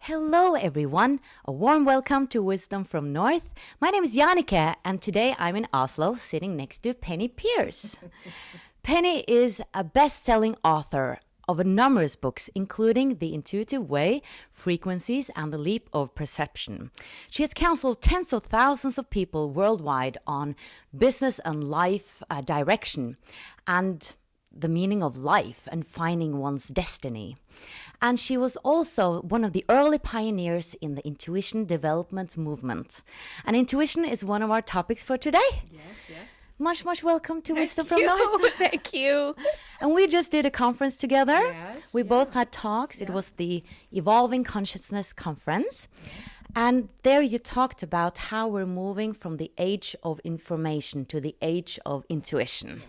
Hello everyone, a warm welcome to Wisdom from North. My name is Jannike and today I'm in Oslo sitting next to Penney Peirce. Penney is a best-selling author of numerous books including The Intuitive Way, Frequencies and The Leap of Perception. She has counseled tens of thousands of people worldwide on business and life direction and the meaning of life and finding one's destiny. And she was also one of the early pioneers in the intuition development movement. And intuition is one of our topics for today. Yes. Much welcome to Wisdom from North. Thank you. And we just did a conference together. Yes, we both had talks. It was the Evolving Consciousness Conference. And there you talked about how we're moving from the age of information to the age of intuition.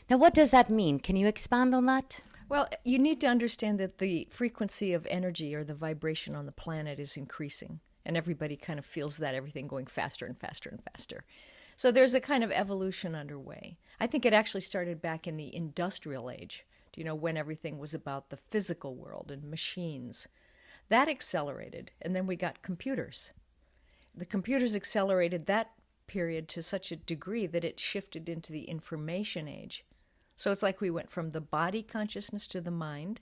Now, what does that mean? Can you expand on that? Well, you need to understand that the frequency of energy or the vibration on the planet is increasing. And everybody kind of feels that, everything going faster and faster and faster. So there's a kind of evolution underway. I think it actually started back in the industrial age, when everything was about the physical world and machines. That accelerated, and then we got computers. The computers accelerated that period to such a degree that it shifted into the information age. So it's like we went from the body consciousness to the mind.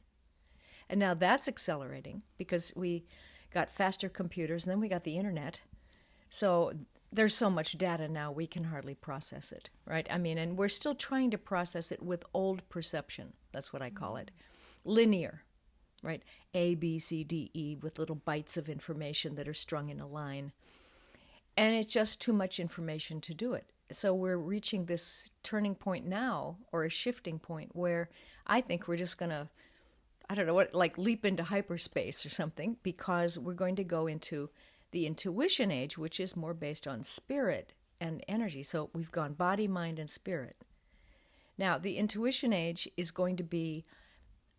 And now that's accelerating because we got faster computers and then we got the internet. So there's so much data now we can hardly process it, right? And we're still trying to process it with old perception. That's what I call it. Linear, right? A, B, C, D, E with little bytes of information that are strung in a line. And it's just too much information to do it. So we're reaching this turning point now, or a shifting point, where I think we're just going to, leap into hyperspace or something, because we're going to go into the intuition age, which is more based on spirit and energy. So we've gone body, mind, and spirit. Now, the intuition age is going to be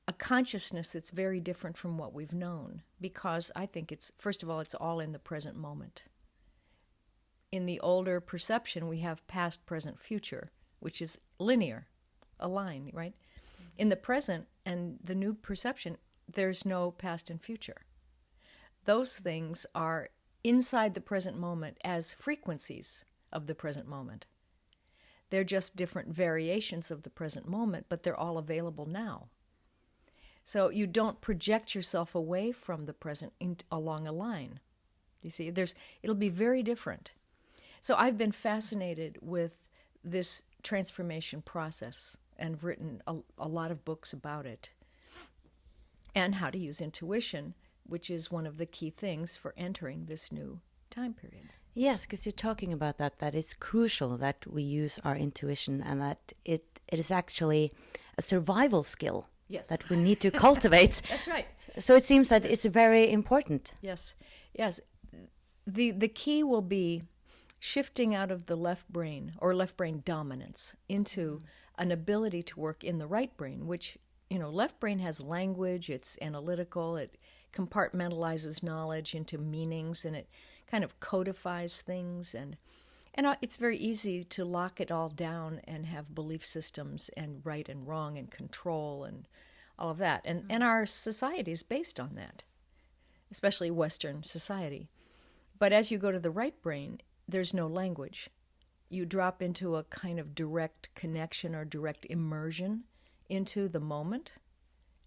a consciousness that's very different from what we've known, because I think first of all, it's all in the present moment. In the older perception, we have past, present, future, which is linear, a line, right? In the present and the new perception, there's no past and future. Those things are inside the present moment as frequencies of the present moment. They're just different variations of the present moment, but they're all available now. So you don't project yourself away from the present along a line. You see, it'll be very different. So I've been fascinated with this transformation process and written a lot of books about it and how to use intuition, which is one of the key things for entering this new time period. Yes, because you're talking about that it's crucial that we use our intuition and that it is actually a survival skill that we need to cultivate. That's right. So it seems that it's very important. Yes. The key will be shifting out of the left brain or left brain dominance into an ability to work in the right brain, which, left brain has language, it's analytical, it compartmentalizes knowledge into meanings, and it kind of codifies things, and it's very easy to lock it all down and have belief systems and right and wrong and control and all of that. And our society is based on that, especially Western society. But as you go to the right brain, there's no language. You drop into a kind of direct connection or direct immersion into the moment,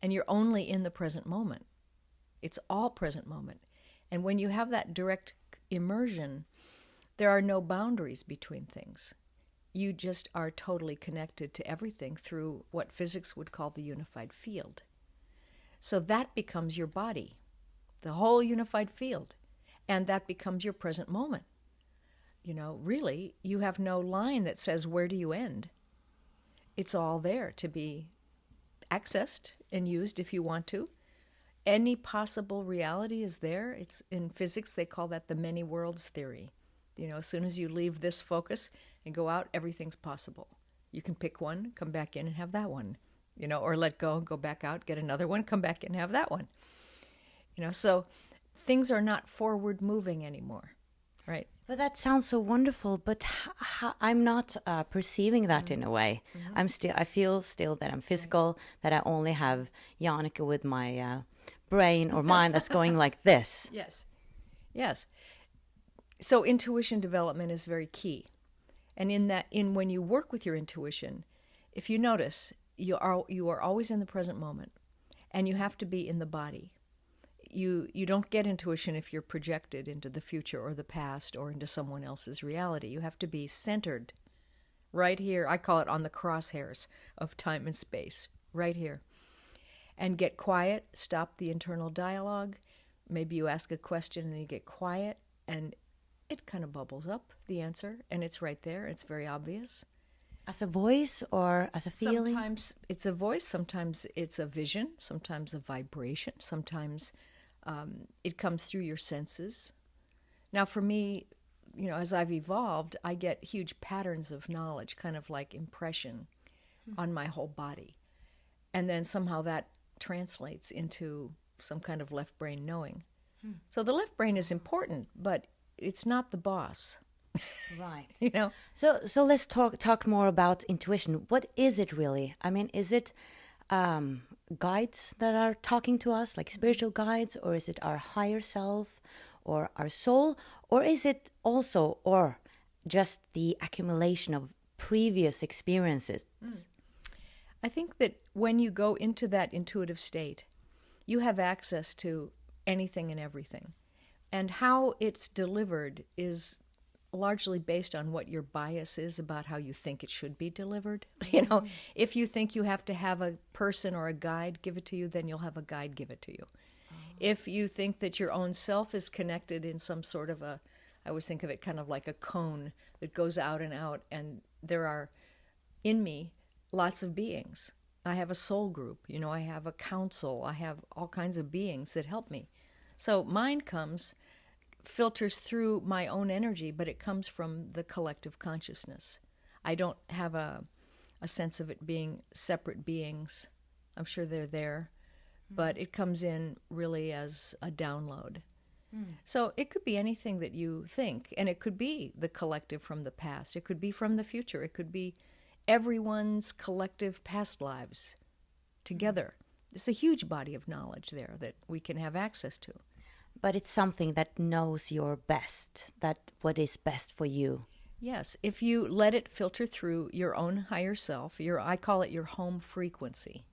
and you're only in the present moment. It's all present moment. And when you have that direct immersion, there are no boundaries between things. You just are totally connected to everything through what physics would call the unified field. So that becomes your body, the whole unified field, and that becomes your present moment. Really, you have no line that says, where do you end? It's all there to be accessed and used if you want to. Any possible reality is there. It's in physics, they call that the many worlds theory. As soon as you leave this focus and go out, everything's possible. You can pick one, come back in and have that one, or let go, go back out, get another one, come back in and have that one. So things are not forward moving anymore, right? But that sounds so wonderful, but I'm not perceiving that in a way. I feel still that I'm physical, that I only have Jannike with my brain or mind that's going like this. Yes. Yes. So intuition development is very key. And in when you work with your intuition, if you notice, you are always in the present moment, and you have to be in the body. You don't get intuition if you're projected into the future or the past or into someone else's reality. You have to be centered right here. I call it on the crosshairs of time and space, right here. And get quiet, stop the internal dialogue. Maybe you ask a question and you get quiet, and it kind of bubbles up, the answer, and it's right there. It's very obvious. As a voice or as a feeling? Sometimes it's a voice, sometimes it's a vision, sometimes a vibration, sometimes it comes through your senses. Now, for me, as I've evolved, I get huge patterns of knowledge, kind of like impression on my whole body. And then somehow that translates into some kind of left brain knowing. So the left brain is important, but it's not the boss. Right. So let's talk more about intuition. What is it really? I mean, is it guides that are talking to us, like spiritual guides, or is it our higher self or our soul, or is it also or just the accumulation of previous experiences? I think that when you go into that intuitive state, you have access to anything and everything. And how it's delivered is largely based on what your bias is about how you think it should be delivered. If you think you have to have a person or a guide give it to you, then you'll have a guide give it to you. If you think that your own self is connected in some sort of I always think of it kind of like a cone that goes out, and there are, in me, lots of beings. I have a soul group, I have a council, I have all kinds of beings that help me. So mine filters through my own energy, but it comes from the collective consciousness. I don't have a sense of it being separate beings. I'm sure they're there, but it comes in really as a download. So it could be anything that you think, and it could be the collective from the past. It could be from the future. It could be everyone's collective past lives together. It's a huge body of knowledge there that we can have access to. But it's something that knows your best, that what is best for you. Yes, if you let it filter through your own higher self, I call it your home frequency.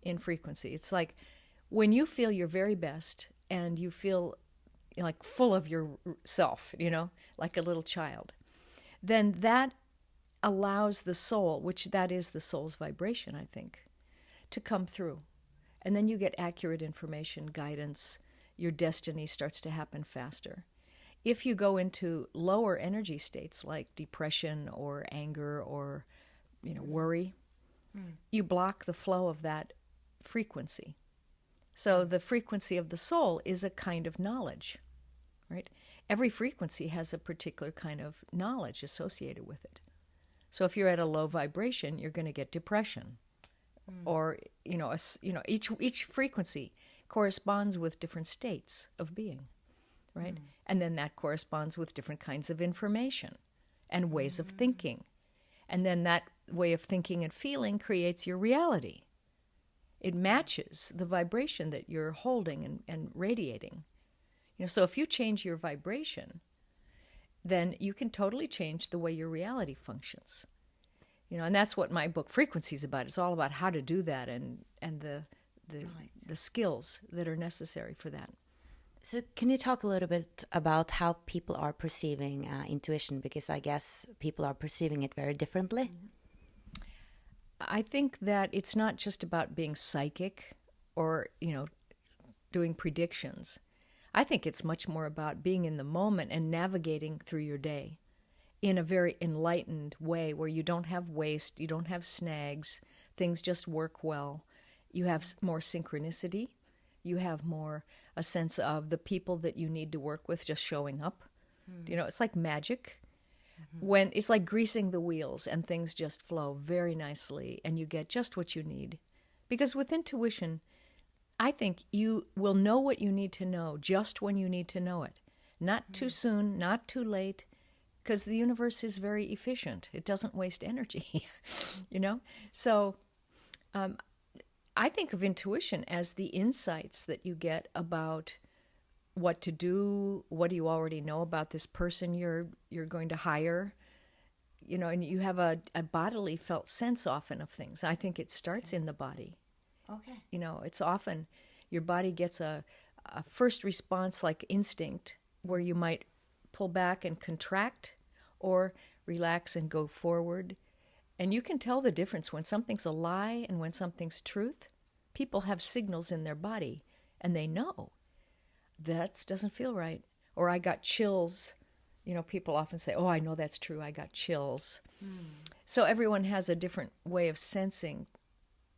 In frequency, it's like when you feel your very best and you feel like full of yourself, like a little child, then that allows the soul, which that is the soul's vibration, I think, to come through. And then you get accurate information, guidance. Your destiny starts to happen faster. If you go into lower energy states like depression or anger or worry, you block the flow of that frequency. So the frequency of the soul is a kind of knowledge, right? Every frequency has a particular kind of knowledge associated with it. So if you're at a low vibration, you're going to get depression, or each frequency corresponds with different states of being, right? And then that corresponds with different kinds of information and ways of thinking. And then that way of thinking and feeling creates your reality. It matches the vibration that you're holding and radiating. So if you change your vibration, then you can totally change the way your reality functions. And that's what my book Frequency is about. It's all about how to do that and the skills that are necessary for that. So can you talk a little bit about how people are perceiving intuition? Because I guess people are perceiving it very differently. I think that it's not just about being psychic or, doing predictions. I think it's much more about being in the moment and navigating through your day in a very enlightened way where you don't have waste, you don't have snags, things just work well. You have more synchronicity. You have more a sense of the people that you need to work with just showing up. It's like magic. When it's like greasing the wheels and things just flow very nicely and you get just what you need. Because with intuition, I think you will know what you need to know just when you need to know it. Not too soon, not too late, because the universe is very efficient. It doesn't waste energy, So I think of intuition as the insights that you get about what to do, what do you already know about this person you're going to hire, and you have a bodily felt sense often of things. I think it starts in the body. Okay. It's often your body gets a first response like instinct where you might pull back and contract or relax and go forward. And you can tell the difference when something's a lie and when something's truth. People have signals in their body and they know that doesn't feel right. Or I got chills. People often say, oh, I know that's true. I got chills. So everyone has a different way of sensing,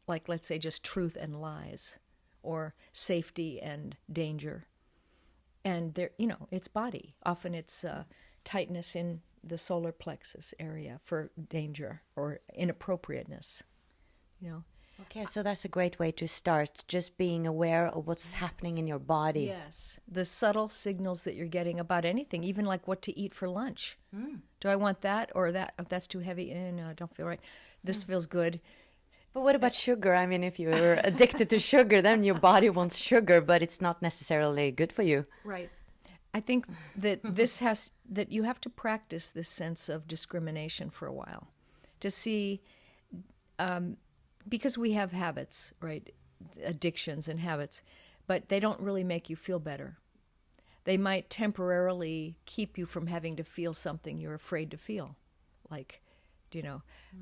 like let's say just truth and lies or safety and danger. And there, it's body. Often it's tightness in the solar plexus area for danger or inappropriateness. Okay, so that's a great way to start, just being aware of what's happening in your body. Yes, the subtle signals that you're getting about anything, even like what to eat for lunch. Do I want that or that? Oh, that's too heavy. No, I don't feel right. This feels good. But what about sugar? I mean, if you're addicted to sugar, then your body wants sugar, but it's not necessarily good for you. Right. I think that that you have to practice this sense of discrimination for a while to see, because we have habits, right? Addictions and habits, but they don't really make you feel better. They might temporarily keep you from having to feel something you're afraid to feel. Like,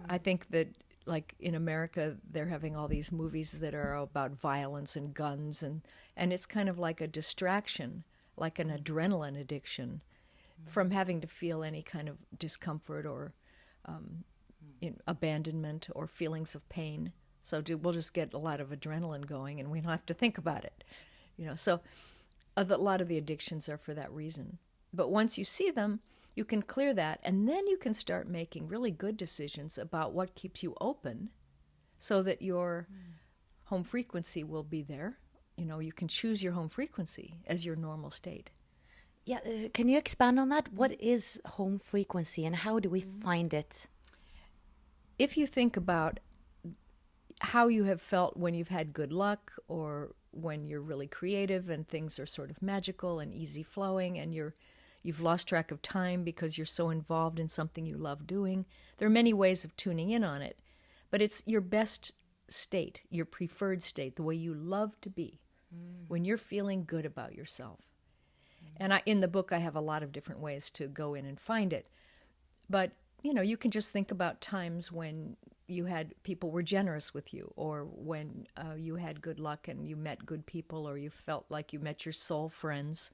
I think that like in America, they're having all these movies that are about violence and guns, and it's kind of like a distraction, like an adrenaline addiction from having to feel any kind of discomfort or abandonment or feelings of pain. So we'll just get a lot of adrenaline going and we don't have to think about it. So a lot of the addictions are for that reason. But once you see them, you can clear that, and then you can start making really good decisions about what keeps you open so that your home frequency will be there. You can choose your home frequency as your normal state. Yeah, can you expand on that? What is home frequency and how do we find it? If you think about how you have felt when you've had good luck or when you're really creative and things are sort of magical and easy flowing and you've lost track of time because you're so involved in something you love doing. There are many ways of tuning in on it, but it's your best state, your preferred state, the way you love to be when you're feeling good about yourself. And in the book, I have a lot of different ways to go in and find it. But, you can just think about times when you had people were generous with you, or when you had good luck and you met good people, or you felt like you met your soul friends,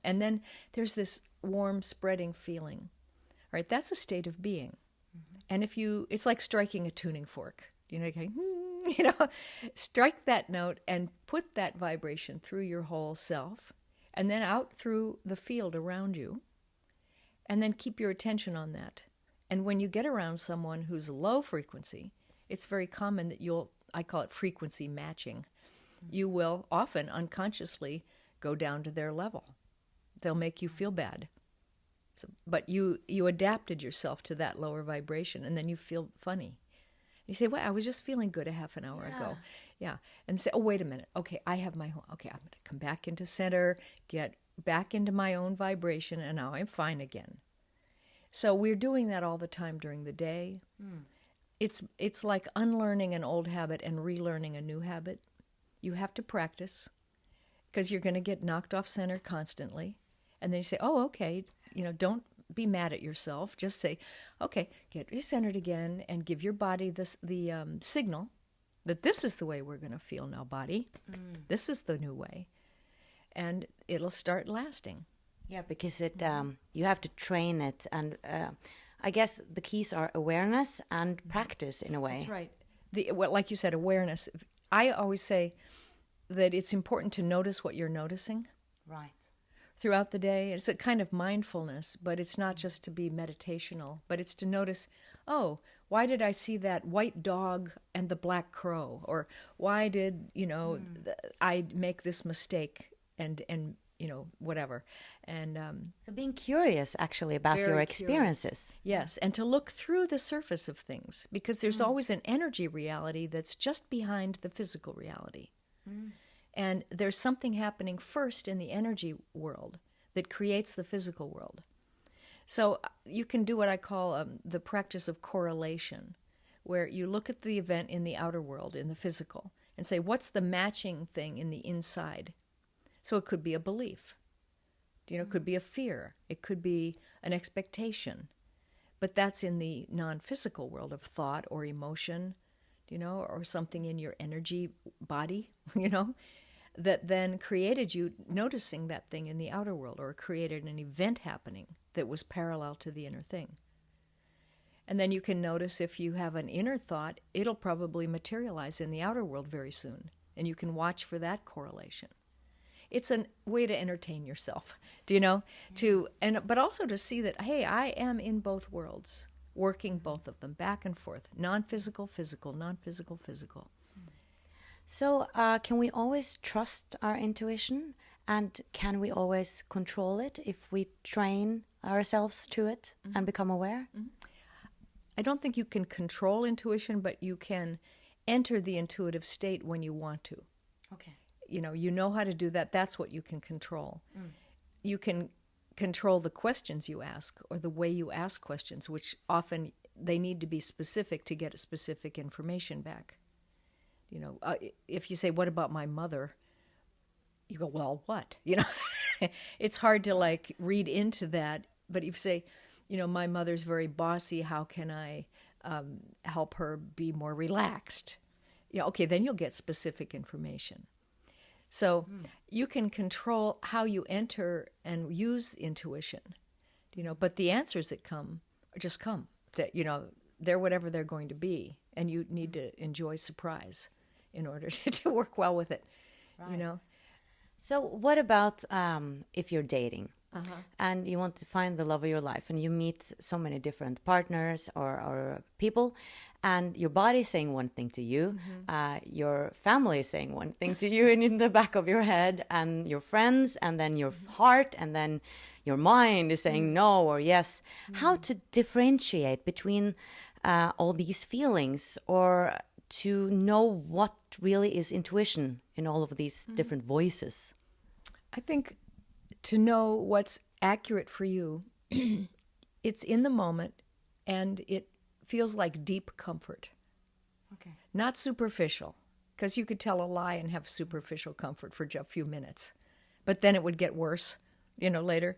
and then there's this warm spreading feeling, right? That's a state of being. And it's like striking a tuning fork, strike that note and put that vibration through your whole self and then out through the field around you, and then keep your attention on that. And when you get around someone who's low frequency, it's very common that I call it frequency matching. You will often unconsciously go down to their level. They'll make you feel bad. But you adapted yourself to that lower vibration, and then you feel funny. You say, well, I was just feeling good a half an hour ago. Yeah. And say, oh, wait a minute. Okay, I have my home. Okay, I'm going to come back into center, get back into my own vibration, and now I'm fine again. So we're doing that all the time during the day. It's like unlearning an old habit and relearning a new habit. You have to practice because you're going to get knocked off center constantly. And then you say, oh, okay, don't be mad at yourself. Just say, okay, get recentered again and give your body the signal that this is the way we're going to feel now, body. This is the new way. And it'll start lasting. Yeah, because you have to train it. And I guess the keys are awareness and practice in a way. That's right. Like you said, awareness. I always say that it's important to notice what you're noticing. Right. Throughout the day. It's a kind of mindfulness, but it's not just to be meditational, but it's to notice, oh, why did I see that white dog and the black crow? Or why did, I make this mistake and whatever. And So being curious actually about your very experiences. yes, and to look through the surface of things, because there's always an energy reality that's just behind the physical reality. And there's something happening first in the energy world that creates the physical world. So you can do what I call the practice of correlation, where you look at the event in the outer world, in the physical, and say, what's the matching thing in the inside? So it could be a belief. It could be a fear. It could be an expectation. But that's in the non-physical world of thought or emotion, or something in your energy body, that then created you noticing that thing in the outer world, or created an event happening that was parallel to the inner thing. And then you can notice if you have an inner thought, it'll probably materialize in the outer world very soon. And you can watch for that correlation. It's a way to entertain yourself, but also to see that, hey, I am in both worlds, working both of them back and forth, non-physical, physical, non-physical, physical. So can we always trust our intuition? And can we always control it if we train ourselves to it and become aware? I don't think you can control intuition, but you can enter the intuitive state when you want to. Okay. You know how to do that. That's what you can control. You can control the questions you ask, or the way you ask questions, which often they need to be specific to get specific information back. If you say, what about my mother? You go, well, what? It's hard to read into that. But if you say, my mother's very bossy, how can I help her be more relaxed? Okay, then you'll get specific information. So you can control how you enter and use intuition, but the answers that come just come. That they're whatever they're going to be, and you need to enjoy surprise in order to work well with it. Right. So what about if you're dating and you want to find the love of your life, and you meet so many different partners or people, and your body is saying one thing to you, your family is saying one thing to you, and in the back of your head, and your friends, and then your heart, and then your mind is saying no or yes. How to differentiate between all these feelings, or to know what really is intuition in all of these different voices? I think to know what's accurate for you, it's in the moment, and it feels like deep comfort. Okay. Not superficial, because you could tell a lie and have superficial comfort for just a few minutes, but then it would get worse, later.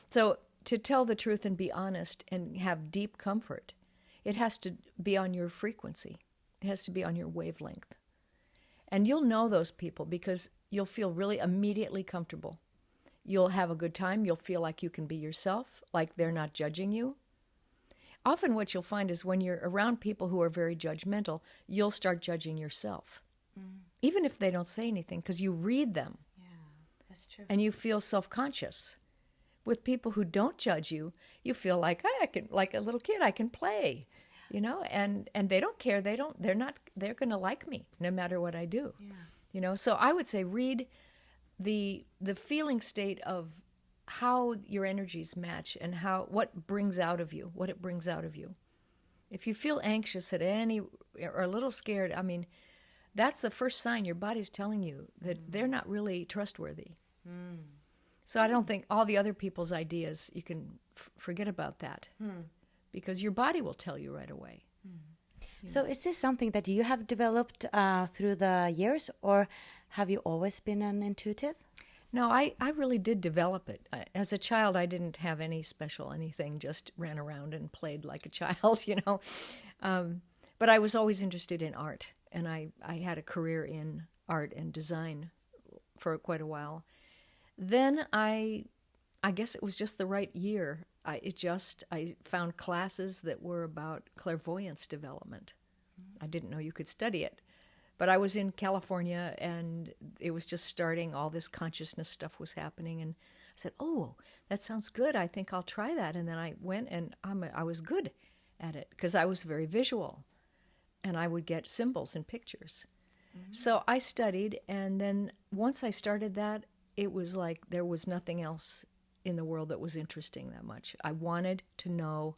So to tell the truth and be honest and have deep comfort, it has to be on your frequency. It has to be on your wavelength. And you'll know those people because you'll feel really immediately comfortable. You'll have a good time. You'll feel like you can be yourself, like they're not judging you. Often what you'll find is when you're around people who are very judgmental, you'll start judging yourself, even if they don't say anything, because you read them. Yeah, that's true. And you feel self-conscious. With people who don't judge you, you feel like, hey, I can, like a little kid, I can play, and they don't care. They're going to like me no matter what I do. Yeah. So I would say read the feeling state of how your energies match and what it brings out of you. If you feel anxious or a little scared, that's the first sign your body's telling you that they're not really trustworthy. So I don't think all the other people's ideas, you can forget about that, because your body will tell you right away. So is this something that you have developed through the years, or have you always been an intuitive? No, I really did develop it. As a child, I didn't have any special anything, just ran around and played like a child, But I was always interested in art, and I had a career in art and design for quite a while. Then I guess it was just the right year. I found classes that were about clairvoyance development. I didn't know you could study it. But I was in California, and it was just starting. All this consciousness stuff was happening, and I said, oh, that sounds good. I think I'll try that. And then I went, and I was good at it because I was very visual, and I would get symbols and pictures. So I studied, and then once I started that, it was like there was nothing else in the world that was interesting that much. I wanted to know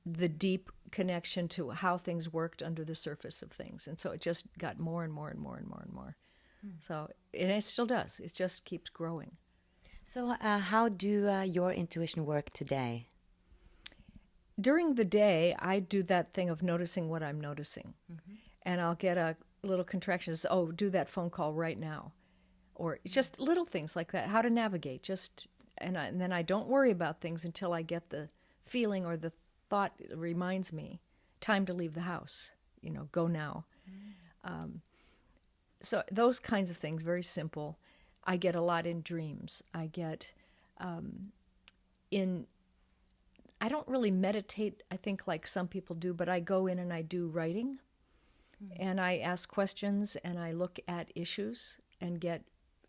the deep connection to how things worked under the surface of things. And so it just got more and more and more and more and more. So, and it still does. It just keeps growing. So how do your intuition work today? During the day, I do that thing of noticing what I'm noticing. And I'll get a little contraction. Oh, do that phone call right now. Or just little things like that, how to navigate. And then I don't worry about things until I get the feeling or the thought reminds me, time to leave the house, go now. So those kinds of things, very simple. I get a lot in dreams. I get I don't really meditate, I think, like some people do, but I go in and I do writing. And I ask questions and I look at issues and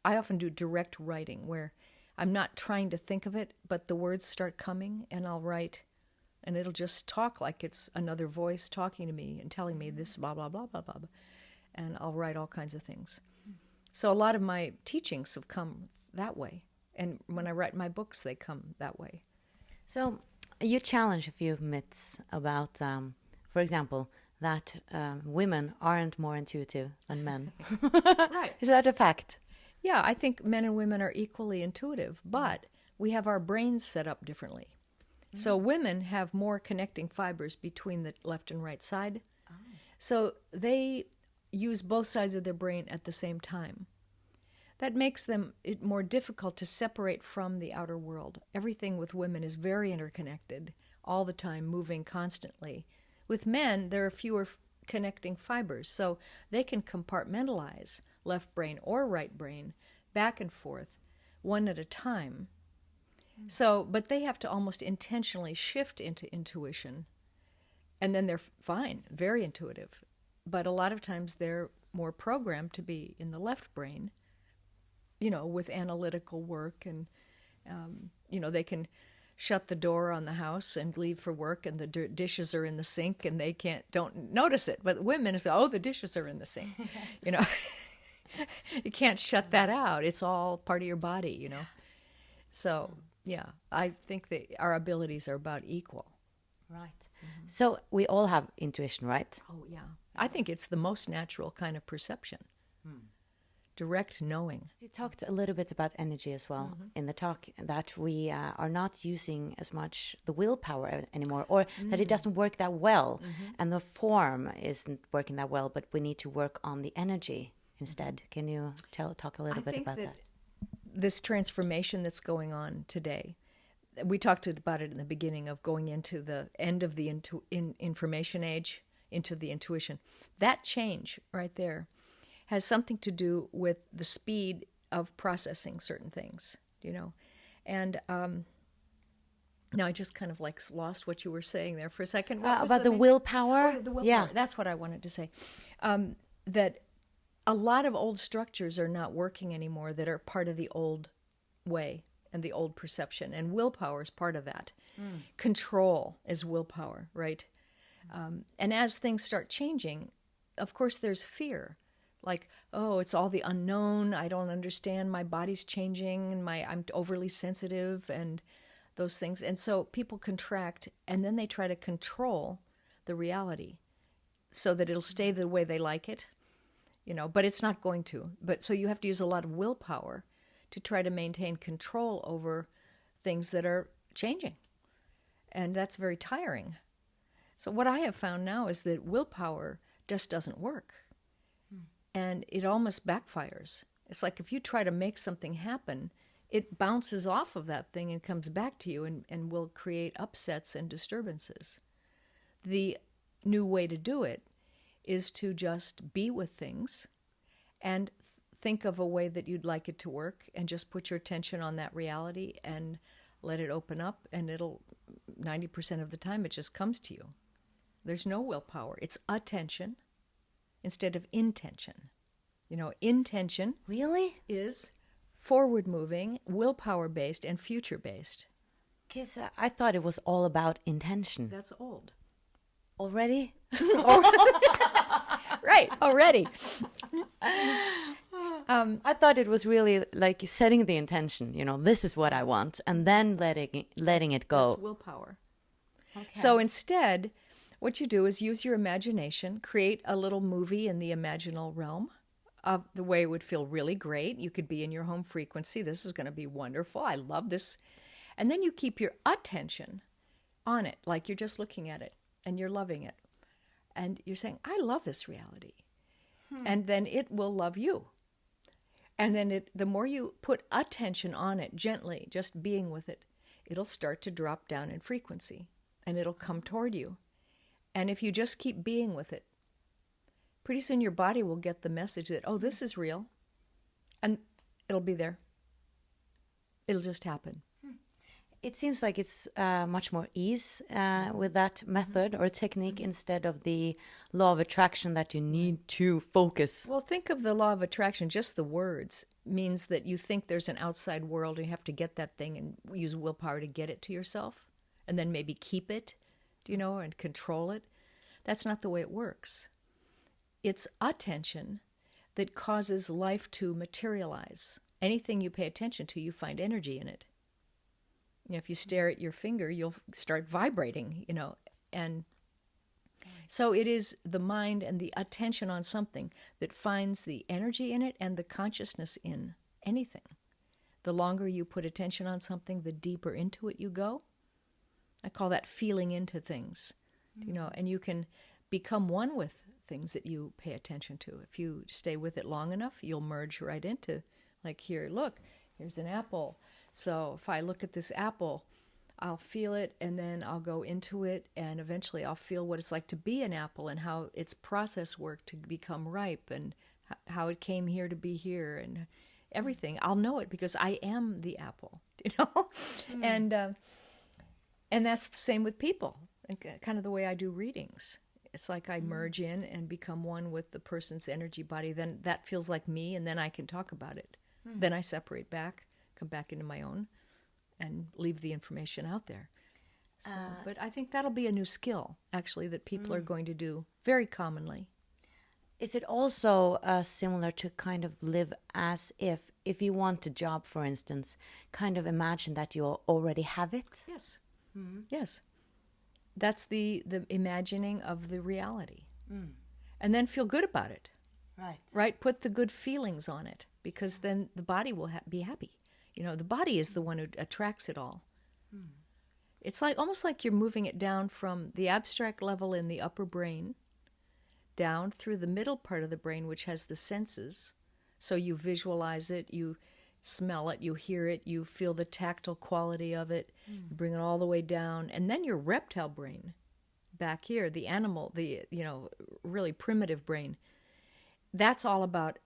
I often do direct writing where I'm not trying to think of it, but the words start coming and I'll write and it'll just talk like it's another voice talking to me and telling me this, blah, blah, blah, blah, blah. And I'll write all kinds of things. So a lot of my teachings have come that way. And when I write my books, they come that way. So you challenge a few myths about, for example, that women aren't more intuitive than men. Right. Is that a fact? Yeah, I think men and women are equally intuitive, but we have our brains set up differently. So women have more connecting fibers between the left and right side. Oh. So they use both sides of their brain at the same time. That makes it more difficult to separate from the outer world. Everything with women is very interconnected, all the time, moving constantly. With men, there are fewer connecting fibers, so they can compartmentalize left brain or right brain back and forth, one at a time. So, but they have to almost intentionally shift into intuition, and then they're fine, very intuitive. But a lot of times they're more programmed to be in the left brain, with analytical work, and, they can shut the door on the house and leave for work, and the dishes are in the sink, and they don't notice it. But women say, "Oh, the dishes are in the sink," You can't shut that out. It's all part of your body, So, yeah, I think that our abilities are about equal. Right. So we all have intuition, right? Oh, yeah. I think it's the most natural kind of perception. Direct knowing. You talked a little bit about energy as well in the talk, that we are not using as much the willpower anymore, or that it doesn't work that well, and the form isn't working that well, but we need to work on the energy instead. Can you talk a little bit about that? This transformation that's going on today, we talked about it in the beginning of going into the end of the information age, into the intuition. That change right there has something to do with the speed of processing certain things, And now I just kind of lost what you were saying there for a second. About the willpower? Oh, the willpower. Yeah. That's what I wanted to say. That a lot of old structures are not working anymore that are part of the old way and the old perception. And willpower is part of that. Control is willpower, right? And as things start changing, of course, there's fear. Like, oh, it's all the unknown. I don't understand. My body's changing, and I'm overly sensitive, and those things. And so people contract, and then they try to control the reality so that it'll stay the way they like it, but it's not going to. But so you have to use a lot of willpower to try to maintain control over things that are changing. And that's very tiring. So what I have found now is that willpower just doesn't work. And it almost backfires. It's like if you try to make something happen, it bounces off of that thing and comes back to you and will create upsets and disturbances. The new way to do it is to just be with things and think of a way that you'd like it to work and just put your attention on that reality and let it open up, and 90% of the time it just comes to you. There's no willpower. It's attention instead of intention. Intention really is forward-moving, willpower-based, and future-based. Because I thought it was all about intention. That's old. Already? Right, already. I thought it was really like setting the intention, this is what I want, and then letting it go. That's willpower. Okay. So instead, what you do is use your imagination, create a little movie in the imaginal realm of the way it would feel really great. You could be in your home frequency. This is going to be wonderful. I love this. And then you keep your attention on it, like you're just looking at it and you're loving it. And you're saying, I love this reality. And then it will love you. And then the more you put attention on it, gently, just being with it, it'll start to drop down in frequency and it'll come toward you. And if you just keep being with it, pretty soon your body will get the message that, oh, this is real. And it'll be there. It'll just happen. It seems like it's much more ease with that method or technique instead of the law of attraction that you need to focus. Well, think of the law of attraction. Just the words means that you think there's an outside world and you have to get that thing and use willpower to get it to yourself and then maybe keep it, and control it. That's not the way it works. It's attention that causes life to materialize. Anything you pay attention to, you find energy in it. If you stare at your finger, you'll start vibrating, and so it is the mind and the attention on something that finds the energy in it and the consciousness in anything. The longer you put attention on something, the deeper into it you go. I call that feeling into things, and you can become one with things that you pay attention to. If you stay with it long enough, you'll merge right into, like here, look, here's an apple. So if I look at this apple, I'll feel it and then I'll go into it and eventually I'll feel what it's like to be an apple and how its process worked to become ripe and how it came here to be here and everything. I'll know it because I am the apple, And that's the same with people, and kind of the way I do readings. It's like I merge in and become one with the person's energy body. Then that feels like me and then I can talk about it. Then I separate back. Come back into my own and leave the information out there. So, but I think that'll be a new skill, actually, that people are going to do very commonly. Is it also similar to kind of live as if you want a job, for instance, kind of imagine that you already have it? Yes. Mm-hmm. Yes. That's the imagining of the reality. And then feel good about it. Right? Put the good feelings on it because then the body will be happy. The body is the one who attracts it all. It's almost like you're moving it down from the abstract level in the upper brain down through the middle part of the brain, which has the senses. So you visualize it, you smell it, you hear it, you feel the tactile quality of it, you bring it all the way down. And then your reptile brain, back here, the animal, the really primitive brain, that's all about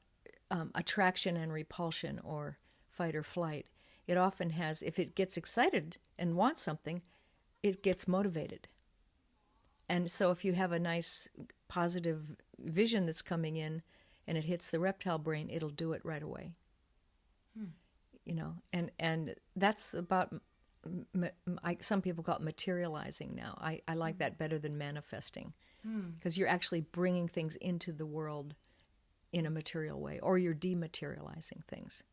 attraction and repulsion or fight or flight. It often has, if it gets excited and wants something, it gets motivated. And so if you have a nice positive vision that's coming in and it hits the reptile brain, it'll do it right away. And that's about, some people call it materializing now. I like that better than manifesting because you're actually bringing things into the world in a material way, or you're dematerializing things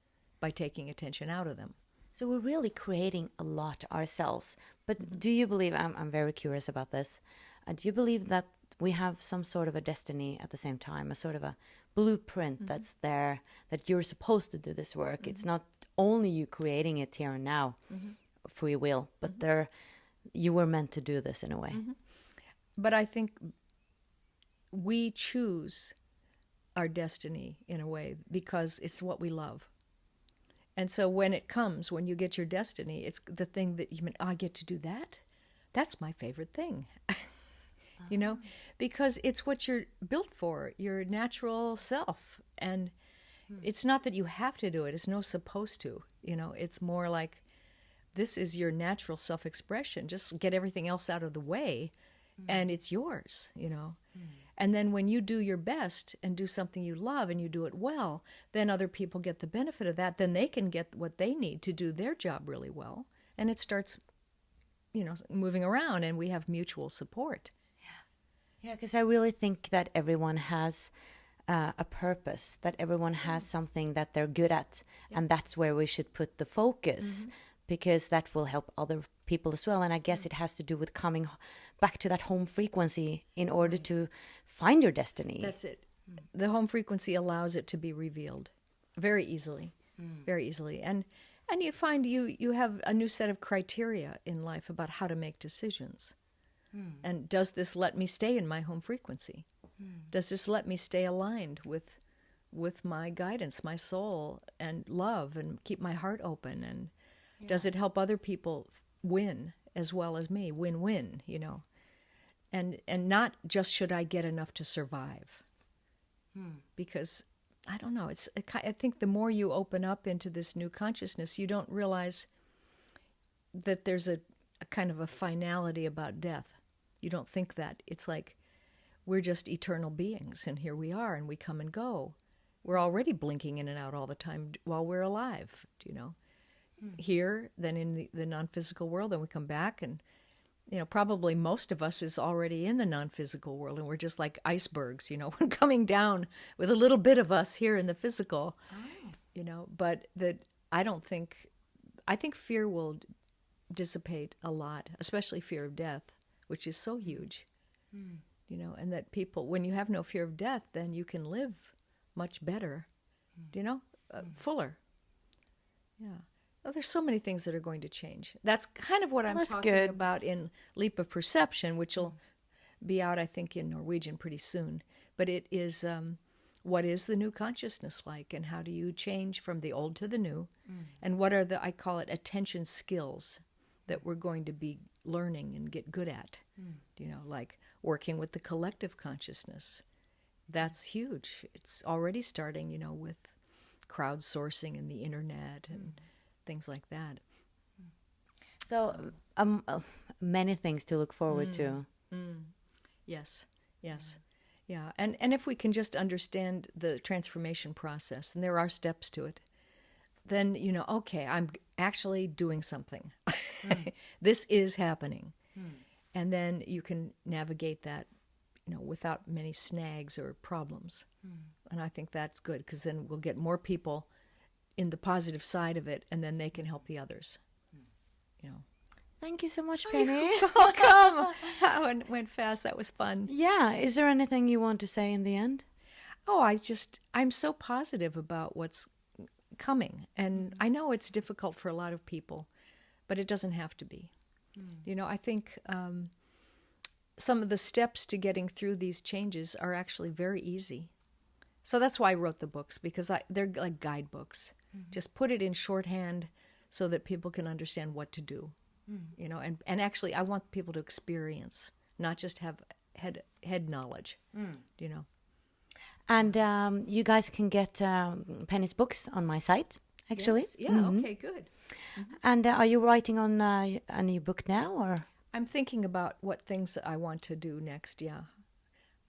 by taking attention out of them. So we're really creating a lot ourselves. But do you believe, I'm very curious about this, do you believe that we have some sort of a destiny at the same time, a sort of a blueprint that's there, that you're supposed to do this work? It's not only you creating it here and now, free will, but you were meant to do this in a way. But I think we choose our destiny in a way because it's what we love. And so when it comes, when you get your destiny, it's the thing that I get to do that? That's my favorite thing. Because it's what you're built for, your natural self. And it's not that you have to do it. It's no supposed to. It's more like this is your natural self-expression. Just get everything else out of the way and it's yours, And then when you do your best and do something you love and you do it well, then other people get the benefit of that. Then they can get what they need to do their job really well. And it starts, moving around and we have mutual support. Yeah, because I really think that everyone has a purpose, that everyone has something that they're good at, and that's where we should put the focus, because that will help other people as well. And I guess it has to do with coming back to that home frequency in order to find your destiny. That's it. The home frequency allows it to be revealed very easily, very easily. And you find you have a new set of criteria in life about how to make decisions. And does this let me stay in my home frequency? Does this let me stay aligned with my guidance, my soul, and love, and keep my heart open? And does it help other people win as well as me? Win-win, you know. And not just should I get enough to survive. Because, I don't know, I think the more you open up into this new consciousness, you don't realize that there's a kind of a finality about death. You don't think that. It's like we're just eternal beings, and here we are, and we come and go. We're already blinking in and out all the time while we're alive, you know. Here, then in the non-physical world, then we come back, and, you know, probably most of us is already in the non-physical world, and we're just like icebergs, you know, coming down with a little bit of us here in the physical, you know. But I think fear will dissipate a lot, especially fear of death, which is so huge, you know, and that people, when you have no fear of death, then you can live much better, you know, fuller. Yeah. Well, there's so many things that are going to change. That's kind of what I'm talking about in Leap of Perception, which will be out, I think, in Norwegian pretty soon. But it is, what is the new consciousness like, and how do you change from the old to the new? And what are I call it attention skills that we're going to be learning and get good at, you know, like working with the collective consciousness. That's huge. It's already starting, you know, with crowdsourcing and the internet and things like that. So many things to look forward to. Yes. Yeah. And if we can just understand the transformation process, and there are steps to it, then, you know, okay, I'm actually doing something. This is happening. And then you can navigate that, you know, without many snags or problems. And I think that's good, because then we'll get more people in the positive side of it, and then they can help the others, you know. Thank you so much, Penny. Welcome. That went fast. That was fun. Yeah. Is there anything you want to say in the end? Oh, I'm so positive about what's coming. And I know it's difficult for a lot of people, but it doesn't have to be. You know, I think some of the steps to getting through these changes are actually very easy. So that's why I wrote the books, because they're like guidebooks. Just put it in shorthand so that people can understand what to do. You know, and actually I want people to experience, not just have head knowledge, you know. And you guys can get Penny's books on my site, actually. Yes? Yeah, okay, good. And are you writing on a new book now, or? I'm thinking about what things I want to do next, yeah.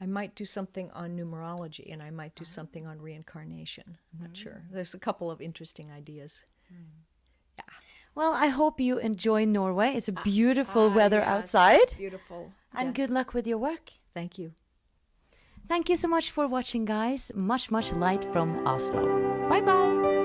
I might do something on numerology, and I might do something on reincarnation. I'm not sure. There's a couple of interesting ideas. Yeah. Well, I hope you enjoy Norway. It's a beautiful weather outside. Beautiful. And good luck with your work. Thank you. Thank you so much for watching, guys. Much light from Oslo. Bye-bye.